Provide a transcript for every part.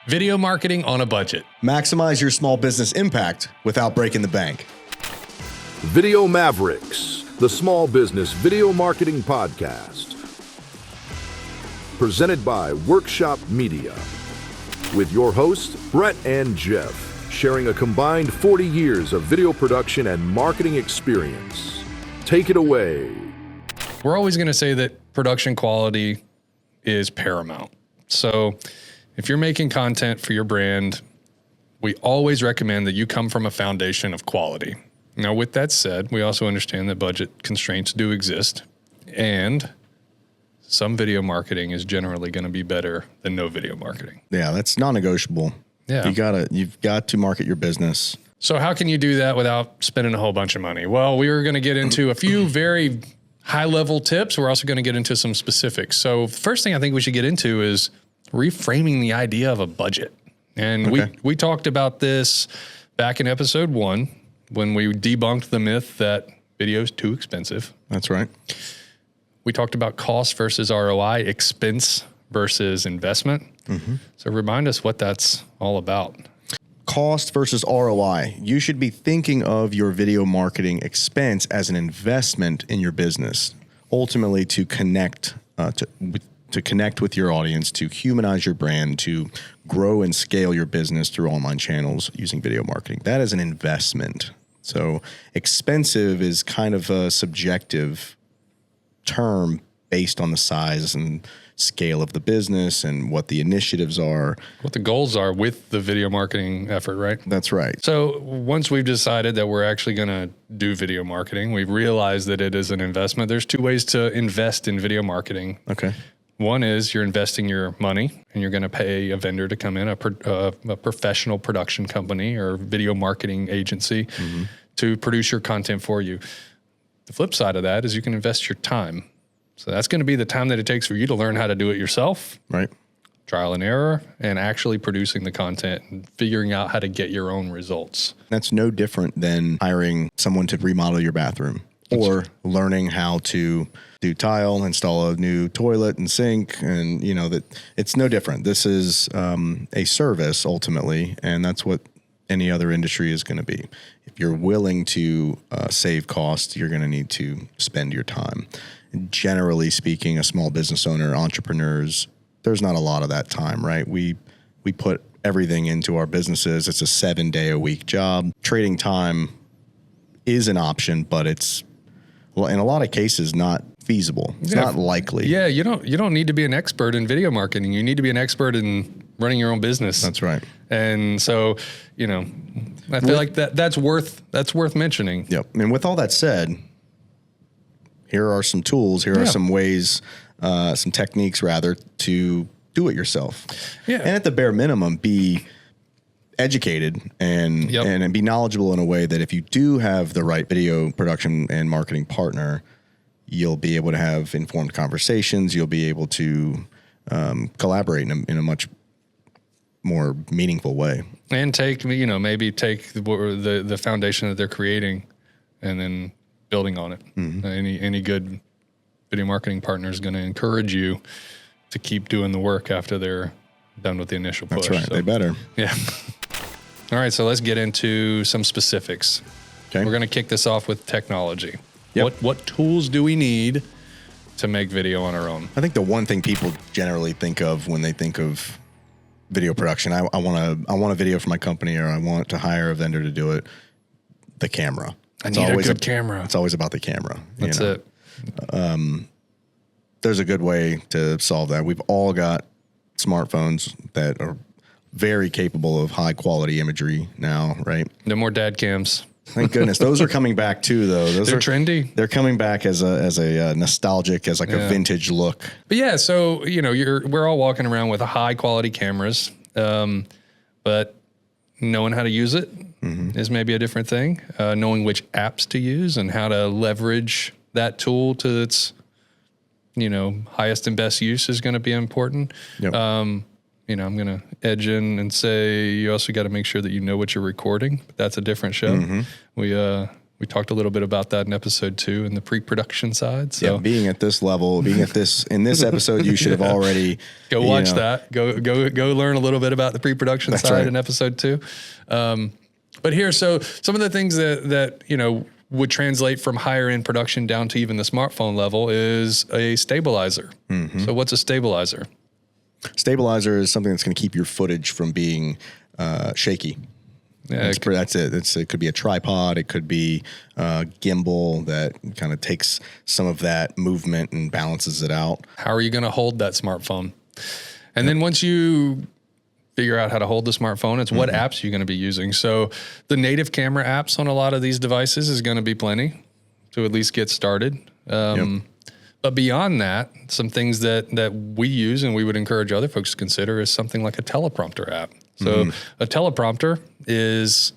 Video marketing on a budget. Maximize your small business impact without breaking the bank. Video Mavericks, the small business video marketing podcast. Presented by Workshop Media. With your hosts, Brett and Jeff, sharing a combined 40 years of video production and marketing experience. Take it away. We're always going to say that production quality is paramount. So if you're making content for your brand, we always recommend that you come from a foundation of quality. Now, with that said, we also understand that budget constraints do exist, and some video marketing is generally going to be better than no video marketing. Yeah, that's non-negotiable. Yeah. You've got to market your business. So how can you do that without spending a whole bunch of money? Well, we are going to get into a few very high-level tips. We're also going to get into some specifics. So first thing I think we should get into is reframing the idea of a budget. And we talked about this back in episode 1 when we debunked the myth that video is too expensive. That's right. We talked about cost versus ROI, expense versus investment. Mm-hmm. So remind us what that's all about. Cost versus ROI. You should be thinking of your video marketing expense as an investment in your business, ultimately to connect to connect with your audience, to humanize your brand, to grow and scale your business through online channels using video marketing. That is an investment. So expensive is kind of a subjective term based on the size and scale of the business and what the initiatives are. What the goals are with the video marketing effort, right? That's right. So once we've decided that we're actually going to do video marketing, we've realized that it is an investment. There's 2 ways to invest in video marketing. Okay. One is you're investing your money and you're going to pay a vendor to come in, a professional production company or video marketing agency to produce your content for you. The flip side of that is you can invest your time. So that's going to be the time that it takes for you to learn how to do it yourself. Right. Trial and error, and actually producing the content and figuring out how to get your own results. That's no different than hiring someone to remodel your bathroom or learning how to do tile, install a new toilet and sink. And that it's no different. This is a service ultimately. And that's what any other industry is going to be. If you're willing to save costs, you're going to need to spend your time. Generally speaking, a small business owner, entrepreneurs, there's not a lot of that time, right? We put everything into our businesses. It's a 7-day-a-week job. Trading time is an option, but it's, in a lot of cases, not feasible. It's not likely. Yeah, you don't need to be an expert in video marketing. You need to be an expert in running your own business. That's right. And so, I feel like that's worth mentioning. Yep. And with all that said, here are some tools. Here are some ways, some techniques rather, to do it yourself. Yeah. And at the bare minimum, be educated and be knowledgeable in a way that if you do have the right video production and marketing partner, you'll be able to have informed conversations. You'll be able to collaborate in a much more meaningful way. And maybe take the foundation that they're creating and then building on it. Mm-hmm. Any good video marketing partner is going to encourage you to keep doing the work after they're done with the initial push. That's right. So, they better. Yeah. All right. So let's get into some specifics. Okay. We're going to kick this off with technology. Yep. What tools do we need to make video on our own? I think the one thing people generally think of when they think of video production, I want a video for my company, or I want to hire a vendor to do it, the camera. I need a good camera. It's always about the camera. That's it. There's a good way to solve that. We've all got smartphones that are very capable of high quality imagery now, right? No more dad cams. Thank goodness. Those are coming back too, though. They're trendy. They're coming back as a nostalgic, as like a vintage look. But yeah, so we're all walking around with high quality cameras, but knowing how to use it is maybe a different thing. Knowing which apps to use and how to leverage that tool to its highest and best use is going to be important. Yep. I'm going to edge in and say you also got to make sure that you know what you're recording. But that's a different show. Mm-hmm. We talked a little bit about that in episode 2 in the pre-production side. So yeah, being at this level, in this episode, you should have already go watch that. Go learn a little bit about the pre-production side right. in episode 2. But here, so some of the things that would translate from higher end production down to even the smartphone level is a stabilizer. Mm-hmm. So what's a stabilizer? Stabilizer is something that's going to keep your footage from being shaky. Yeah, that's it. It could be a tripod. It could be a gimbal that kind of takes some of that movement and balances it out. How are you going to hold that smartphone? And then once you figure out how to hold the smartphone, it's what apps you're going to be using. So the native camera apps on a lot of these devices is going to be plenty to at least get started. But beyond that, some things that we use and we would encourage other folks to consider is something like a teleprompter app. So a teleprompter is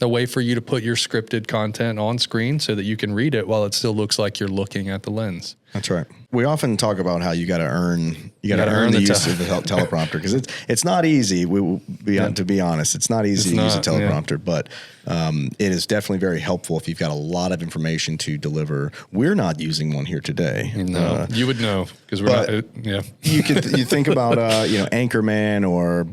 a way for you to put your scripted content on screen so that you can read it while it still looks like you're looking at the lens. That's right. We often talk about how you got to earn the use of the teleprompter because it's not easy. To be honest, it's not easy to use a teleprompter, but it is definitely very helpful if you've got a lot of information to deliver. We're not using one here today. No, you would know because we're not. Yeah, you think about Anchorman or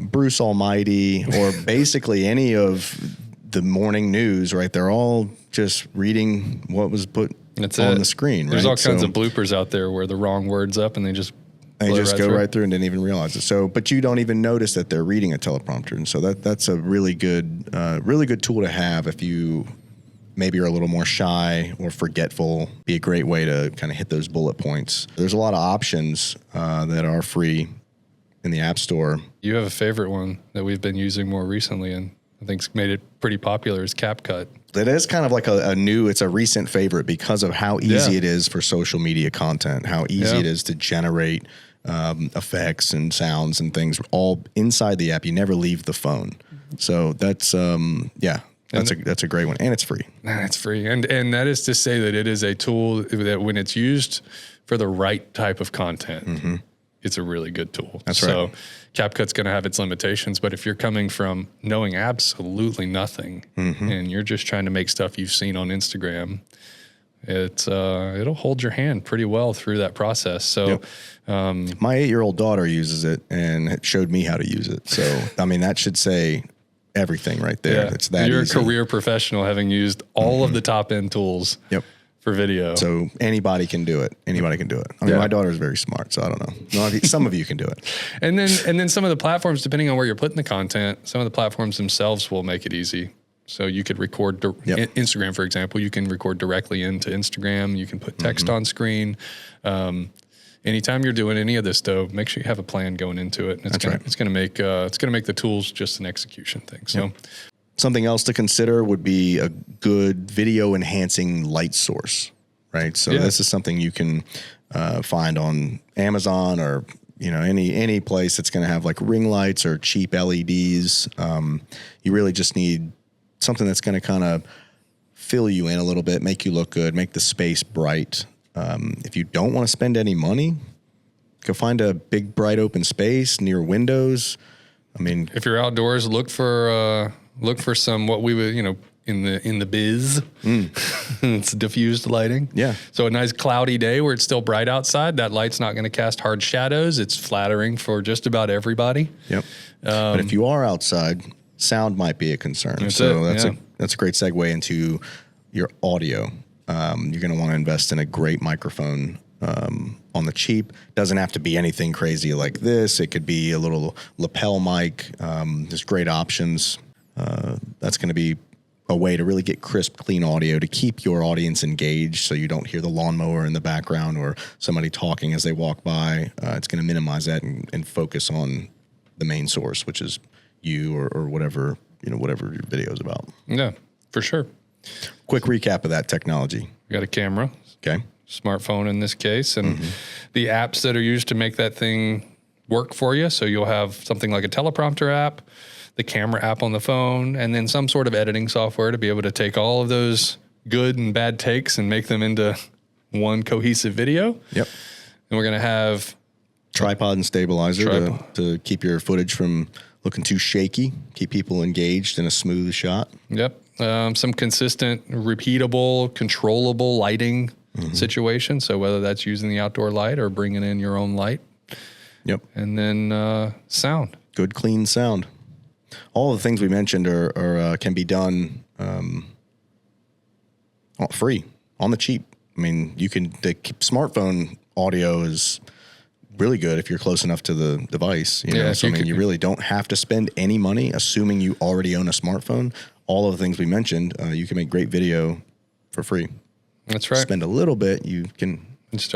Bruce Almighty or basically any of the morning news. Right, they're all just reading what was put on the screen. There's all kinds of bloopers out there where the wrong word's up and they just go right through and didn't even realize it. So, but you don't even notice that they're reading a teleprompter, and so that's a really good tool to have if you maybe are a little more shy or forgetful. Be a great way to kind of hit those bullet points. There's a lot of options that are free in the App Store. You have a favorite one that we've been using more recently, and I think it's made it pretty popular, is CapCut. It is kind of like it's a recent favorite because of how easy it is for social media content, how easy it is to generate effects and sounds and things all inside the app. You never leave the phone. So that's that's a great one. And it's free. It's free. And that is to say that it is a tool that when it's used for the right type of content, it's a really good tool. That's right. So CapCut's going to have its limitations, but if you're coming from knowing absolutely nothing and you're just trying to make stuff you've seen on Instagram, it'll hold your hand pretty well through that process. So my 8-year-old daughter uses it and it showed me how to use it. So, I mean, that should say everything right there. It's that you're easy. A career professional having used all of the top end tools. For video. So anybody can do it. I mean, my daughter is very smart, so I don't know. Some of you can do it. And then some of the platforms, depending on where you're putting the content, some of the platforms themselves will make it easy. So you could record Instagram, for example. You can record directly into Instagram. You can put text on screen. Anytime you're doing any of this, though, make sure you have a plan going into it. It's going to make the tools just an execution thing. So. Something else to consider would be a good video enhancing light source, right? So this is something you can find on Amazon or any place that's going to have like ring lights or cheap LEDs. You really just need something that's going to kind of fill you in a little bit, make you look good, make the space bright. If you don't want to spend any money, go find a big bright open space near windows. I mean, if you're outdoors, look for some what we would in the biz. It's diffused lighting. Yeah. So a nice cloudy day where it's still bright outside, that light's not going to cast hard shadows. It's flattering for just about everybody. Yep. But if you are outside, sound might be a concern. That's a great segue into your audio. You're going to want to invest in a great microphone. On the cheap. Doesn't have to be anything crazy like this. It could be a little lapel mic. There's great options. That's going to be a way to really get crisp, clean audio to keep your audience engaged so you don't hear the lawnmower in the background or somebody talking as they walk by. It's going to minimize that and focus on the main source, which is you or whatever your video is about. Yeah, for sure. Quick recap of that technology. We got a camera. Okay. Smartphone in this case, and the apps that are used to make that thing work for you. So you'll have something like a teleprompter app, the camera app on the phone, and then some sort of editing software to be able to take all of those good and bad takes and make them into one cohesive video. Yep. And we're going to have tripod and stabilizer to keep your footage from looking too shaky, keep people engaged in a smooth shot. Yep. some consistent, repeatable, controllable lighting situation. So whether that's using the outdoor light or bringing in your own light. Yep. And then sound. Good, clean sound. All of the things we mentioned are can be done free, on the cheap. I mean, the smartphone audio is really good if you're close enough to the device. So you really don't have to spend any money, assuming you already own a smartphone. All of the things we mentioned, you can make great video for free. That's right. Spend a little bit, you can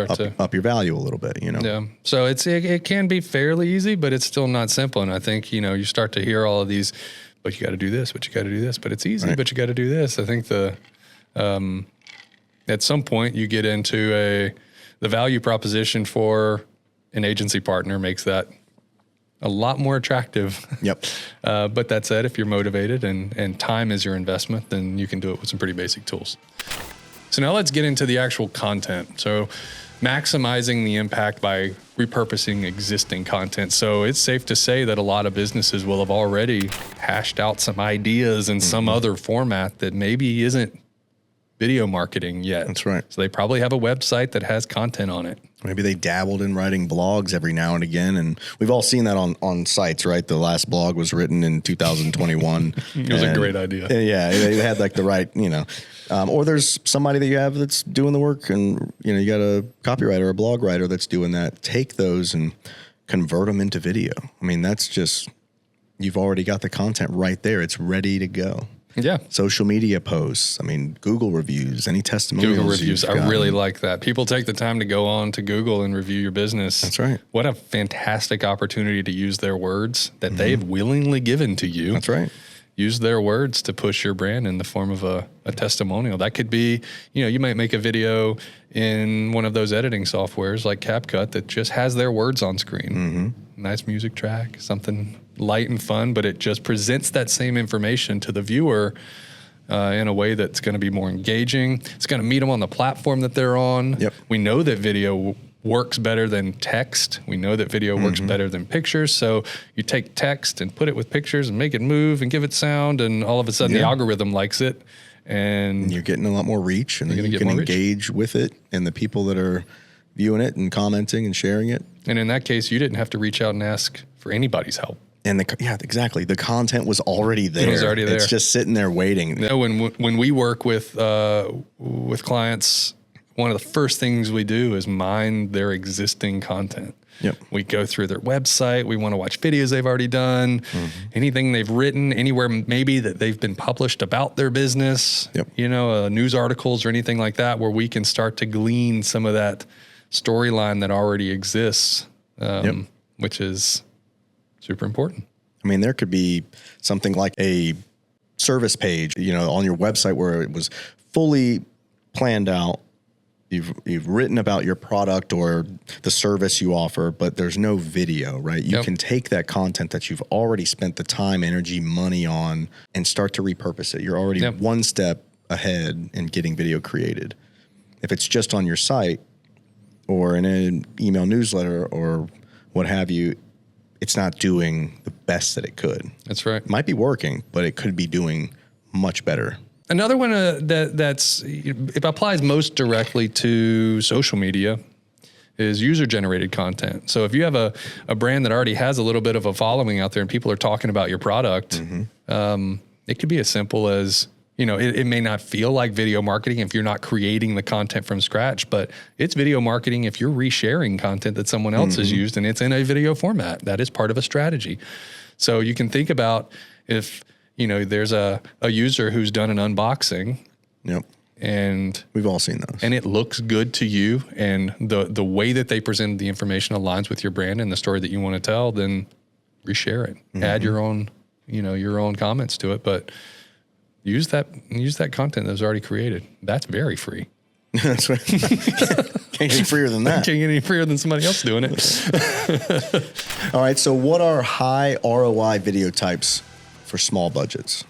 up your value a little bit, Yeah. So it can be fairly easy, but it's still not simple. And I think, you start to hear all of these, but you got to do this, but you got to do this, but it's easy, but you got to do this. I think at some point you get into the value proposition for an agency partner makes that a lot more attractive. Yep. But that said, if you're motivated and time is your investment, then you can do it with some pretty basic tools. So now let's get into the actual content. So maximizing the impact by repurposing existing content. So it's safe to say that a lot of businesses will have already hashed out some ideas in some other format that maybe isn't video marketing yet. That's right. So they probably have a website that has content on it. Maybe they dabbled in writing blogs every now and again, and we've all seen that on sites, right? The last blog was written in 2021. It was a great idea. Yeah, they had like the right, or there's somebody that you have that's doing the work, and you got a copywriter or a blog writer that's doing that. Take those and convert them into video. I mean, that's just, you've already got the content right there. It's ready to go. Yeah. Social media posts. I mean, Google reviews, any testimonials. Google reviews. I really like that. People take the time to go on to Google and review your business. That's right. What a fantastic opportunity to use their words that they've willingly given to you. That's right. Use their words to push your brand in the form of a testimonial. That could be, you might make a video in one of those editing softwares like CapCut that just has their words on screen. Nice music track, something light and fun, but it just presents that same information to the viewer in a way that's going to be more engaging. It's going to meet them on the platform that they're on. Yep. We know that video works better than text. We know that video works better than pictures. So you take text and put it with pictures and make it move and give it sound, and all of a sudden the algorithm likes it. And you're getting a lot more reach, and you can engage with it and the people that are viewing it and commenting and sharing it. And in that case, you didn't have to reach out and ask for anybody's help. And exactly. The content was already there. It was already there. It's just sitting there waiting. When we work with clients, one of the first things we do is mine their existing content. Yep. We go through their website. We want to watch videos they've already done, anything they've written, anywhere maybe that they've been published about their business, news articles or anything like that, where we can start to glean some of that storyline that already exists, which is super important. I mean, there could be something like a service page, on your website where it was fully planned out. You've written about your product or the service you offer, but there's no video, right? You can take that content that you've already spent the time, energy, money on and start to repurpose it. You're already one step ahead in getting video created. If it's just on your site or in an email newsletter or what have you, it's not doing the best that it could. That's right. It might be working, but it could be doing much better. Another one it applies most directly to social media is user-generated content. So if you have a brand that already has a little bit of a following out there and people are talking about your product, it could be as simple as, it may not feel like video marketing if you're not creating the content from scratch, but it's video marketing if you're resharing content that someone else has used and it's in a video format. That is part of a strategy. So you can think about if there's a user who's done an unboxing. Yep. And we've all seen those. And it looks good to you. And the way that they present the information aligns with your brand and the story that you want to tell, then reshare it. Add your own, your own comments to it. But use that content that was already created. That's very free. That's right. Can't get any freer than that. Can't get any freer than somebody else doing it. All right. So what are high ROI video types for small budgets?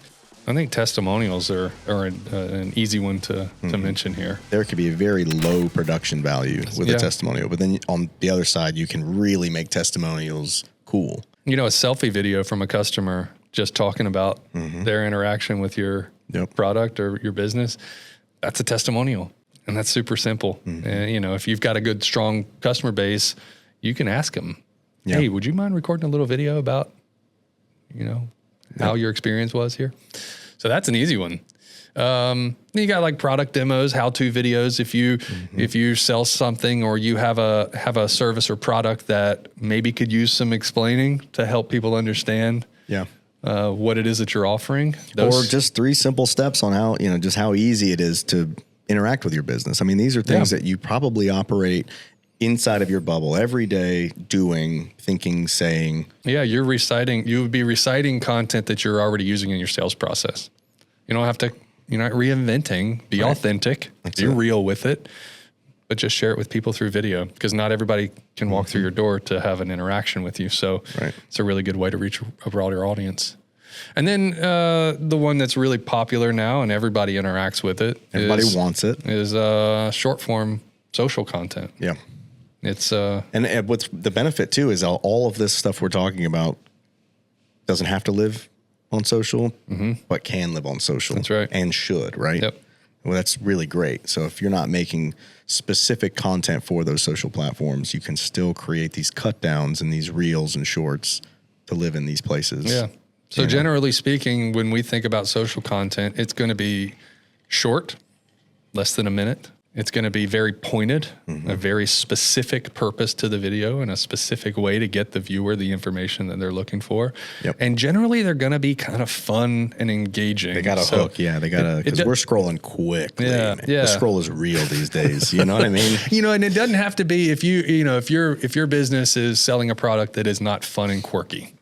I think testimonials are an easy one to mention here. There could be a very low production value with a testimonial, but then on the other side, you can really make testimonials cool. A selfie video from a customer just talking about their interaction with your product or your business, that's a testimonial. And that's super simple. And, you know, if you've got a good, strong customer base, you can ask them, hey, would you mind recording a little video about, you know, how your experience was here? So that's an easy one. You got like product demos, how-to videos. If you sell something or you have a service or product that maybe could use some explaining to help people understand what it is that you're offering. Or just 3 simple steps on how, you know, just how easy it is to interact with your business. I mean, these are things that you probably operate inside of your bubble every day, doing, thinking, saying. Yeah, you would be reciting content that you're already using in your sales process. You don't have to, you're not reinventing, be authentic, be real with it, but just share it with people through video, because not everybody can walk through your door to have an interaction with you. So it's a really good way to reach a broader audience. And then the one that's really popular now and everybody interacts with it. Everybody wants it. Is short form social content. Yeah. It's and what's the benefit too is all of this stuff we're talking about doesn't have to live on social, but can live on social. That's right. And should, right? Yep. Well, that's really great. So if you're not making specific content for those social platforms, you can still create these cut downs and these reels and shorts to live in these places. Yeah. So generally speaking, when we think about social content, it's going to be short, less than a minute. It's going to be very pointed, a very specific purpose to the video and a specific way to get the viewer the information that they're looking for. Yep. And generally they're going to be kind of fun and engaging. They got a hook. Yeah, they got to, because we're scrolling quickly. Yeah. The scroll is real these days. You know what I mean? You know, and it doesn't have to be if your business is selling a product that is not fun and quirky.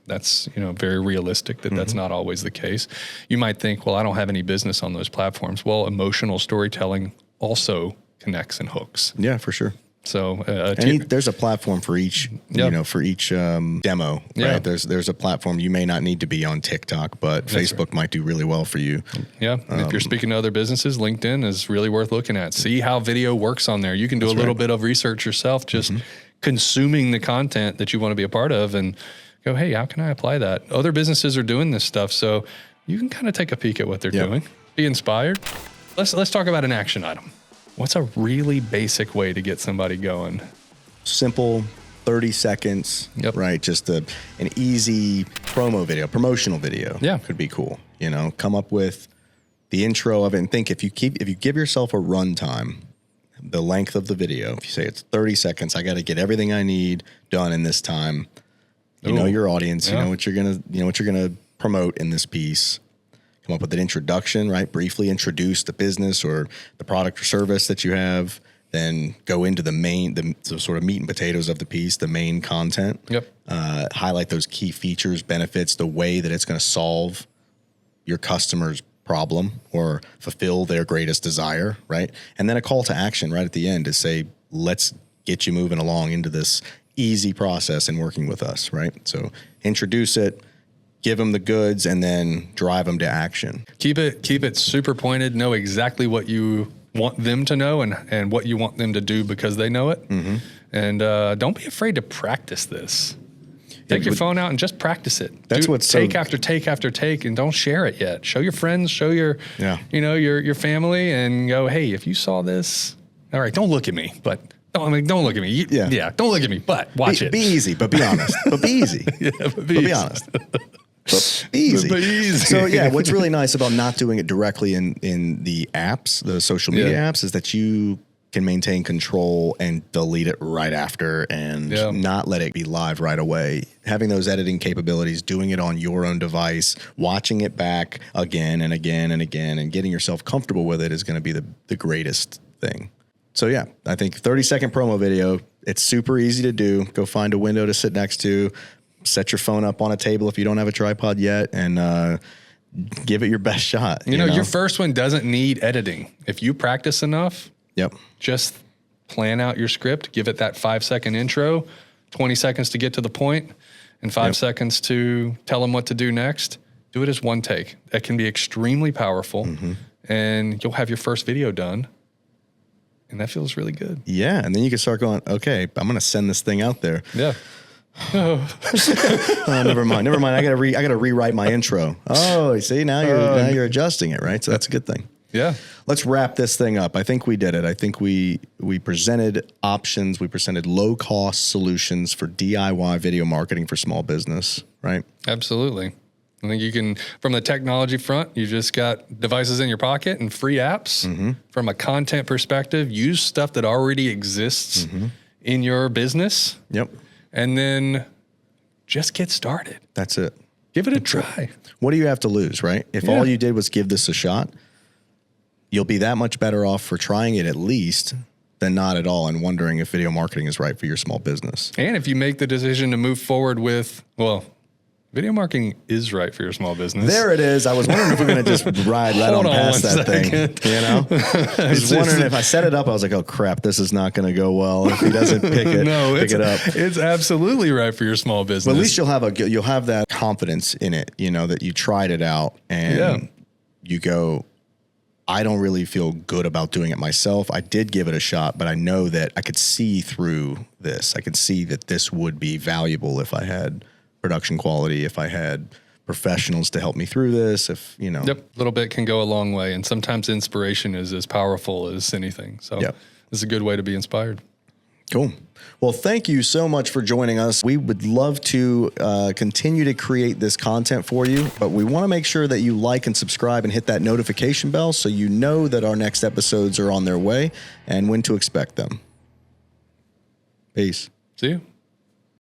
That's, you know, very realistic that that's not always the case. You might think, well, I don't have any business on those platforms. Well, emotional storytelling also connects and hooks. Yeah, for sure. So there's a platform for each, you know, for each demo, right? There's a platform. You may not need to be on TikTok, but Facebook might do really well for you. Yeah. And if you're speaking to other businesses, LinkedIn is really worth looking at. See how video works on there. You can do a little bit of research yourself, just consuming the content that you want to be a part of and go, hey, how can I apply that? Other businesses are doing this stuff. So you can kind of take a peek at what they're doing, be inspired. Let's talk about an action item. What's a really basic way to get somebody going? Simple, 30 seconds, right? Just an easy promotional video could be cool. You know, come up with the intro of it and think if you give yourself a run time, the length of the video, if you say it's 30 seconds, I got to get everything I need done in this time. You know your audience, you know what you're gonna promote in this piece. Come up with an introduction, right? Briefly introduce the business or the product or service that you have. Then go into the sort of meat and potatoes of the piece, the main content. Highlight those key features, benefits, the way that it's going to solve your customer's problem or fulfill their greatest desire, right? And then a call to action right at the end to say, let's get you moving along into this easy process and working with us, right? So introduce it, give them the goods, and then drive them to action. Keep it super pointed. Know exactly what you want them to know and what you want them to do because they know it. And don't be afraid to practice this. Take your phone out and just practice it. Take after take after take, and don't share it yet. Show your friends, show your your family, and go, hey, if you saw this, all right, don't look at me, but. Don't look at me. Don't look at me, but watch it. Be easy, but be honest. But be easy. But be honest. But be easy. But easy. So what's really nice about not doing it directly in the apps, the social media apps, is that you can maintain control and delete it right after and not let it be live right away. Having those editing capabilities, doing it on your own device, watching it back again and again and again, and getting yourself comfortable with it is going to be the greatest thing. So I think 30-second promo video, it's super easy to do. Go find a window to sit next to, set your phone up on a table if you don't have a tripod yet, and give it your best shot. You know, your first one doesn't need editing. If you practice enough, just plan out your script, give it that 5-second intro, 20 seconds to get to the point, and 5 seconds to tell them what to do next. Do it as one take. That can be extremely powerful, and you'll have your first video done. And that feels really good. Yeah. And then you can start going, okay, I'm going to send this thing out there. Yeah. Oh, never mind. I gotta rewrite my intro. Oh, see, now you're adjusting it, right? So that's a good thing. Yeah. Let's wrap this thing up. I think we did it. I think we presented options. We presented low cost solutions for DIY video marketing for small business, right? Absolutely. I think you can, from the technology front, you just got devices in your pocket and free apps. Mm-hmm. From a content perspective, use stuff that already exists in your business. Yep. And then just get started. That's it. Give it a try. What do you have to lose, right? If all you did was give this a shot, you'll be that much better off for trying it at least than not at all and wondering if video marketing is right for your small business. And if you make the decision to move forward with, well, video marketing is right for your small business. There it is. I was wondering if we're going to just ride right on past that thing. You know, I was wondering if I set it up, I was like, oh crap, this is not going to go well. If he doesn't pick it, pick it up. It's absolutely right for your small business. But at least you'll have that confidence in it, you know, that you tried it out and you go, I don't really feel good about doing it myself. I did give it a shot, but I know that I could see through this. I could see that this would be valuable if I had production quality, if I had professionals to help me through this, if, you know. Yep. A little bit can go a long way. And sometimes inspiration is as powerful as anything. So this is a good way to be inspired. Cool. Well, thank you so much for joining us. We would love to continue to create this content for you, but we want to make sure that you like and subscribe and hit that notification bell so you know that our next episodes are on their way and when to expect them. Peace. See you.